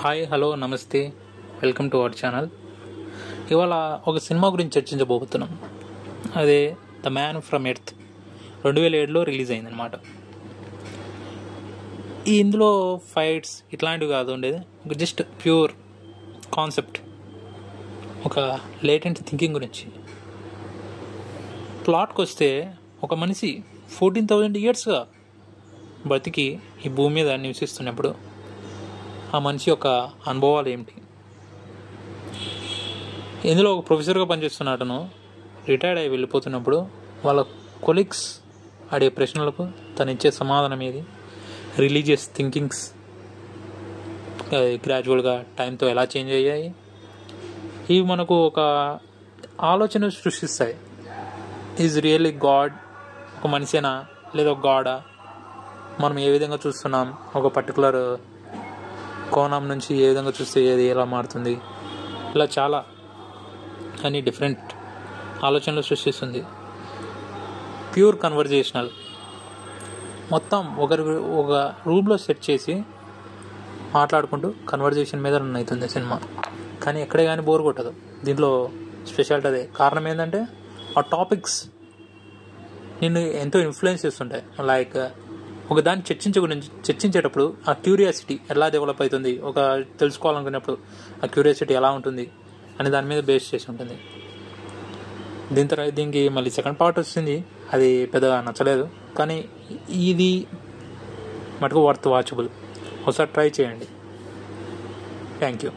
Hi, hello, నమస్తే, welcome to our channel. ఇవాళ ఒక సినిమా గురించి చర్చించబోతున్నాం. అదే ద మ్యాన్ ఫ్రమ్ ఎర్త్ 2007లో రిలీజ్ అయిందనమాట. ఇందులో ఫైట్స్ ఇట్లాంటివి కాదు ఉండేది, జస్ట్ ప్యూర్ కాన్సెప్ట్, ఒక లేటెంట్ థింకింగ్ గురించి. ప్లాట్కి వస్తే ఒక మనిషి 14,000 ఇయర్స్గా బతికి ఈ భూమి మీద నివసిస్తున్నప్పుడు ఆ మనిషి యొక్క అనుభవాలు ఏమిటి. ఇందులో ఒక ప్రొఫెసర్గా పనిచేస్తున్న అతను రిటైర్డ్ అయ్యి వెళ్ళిపోతున్నప్పుడు వాళ్ళ కొలీగ్స్ అడిగే ప్రశ్నలకు తను ఇచ్చే సమాధానం ఏది, రిలీజియస్ థింకింగ్స్ గ్రాడ్యువల్గా టైంతో ఎలా చేంజ్ అయ్యాయి, ఇవి మనకు ఒక ఆలోచన సృష్టిస్తాయి. ఈజ్ రియల్లీ గాడ్ ఒక మనిషేనా లేదా ఒక గాడా, మనం ఏ విధంగా చూస్తున్నాం, ఒక పర్టికులర్ కోణం నుంచి ఏ విధంగా చూస్తే ఏది ఎలా మారుతుంది, ఇలా చాలా అని డిఫరెంట్ ఆలోచనలు సృష్టిస్తుంది. ప్యూర్ కన్వర్జేషనల్, మొత్తం ఒక రూమ్లో సెట్ చేసి మాట్లాడుకుంటూ కన్వర్జేషన్ మీద రన్ అవుతుంది సినిమా. కానీ ఎక్కడే కానీ బోర్ కొట్టదు. దీంట్లో స్పెషాలిటీ అదే. కారణం ఏంటంటే ఆ టాపిక్స్ నిన్ను ఎంతో ఇన్ఫ్లుయెన్స్ చేస్తుంటాయి. లైక్ ఒక దాన్ని చర్చించేటప్పుడు ఆ క్యూరియాసిటీ ఎలా డెవలప్ అవుతుంది, ఒక తెలుసుకోవాలనుకున్నప్పుడు ఆ క్యూరియాసిటీ ఎలా ఉంటుంది అని దాని మీద బేస్ చేసి ఉంటుంది. దీనికి మళ్ళీ సెకండ్ పార్ట్ వచ్చింది, అది పెద్దగా నచ్చలేదు. కానీ ఇది మటుకు వర్త్ వాచబుల్, ఒకసారి ట్రై చేయండి. Thank you.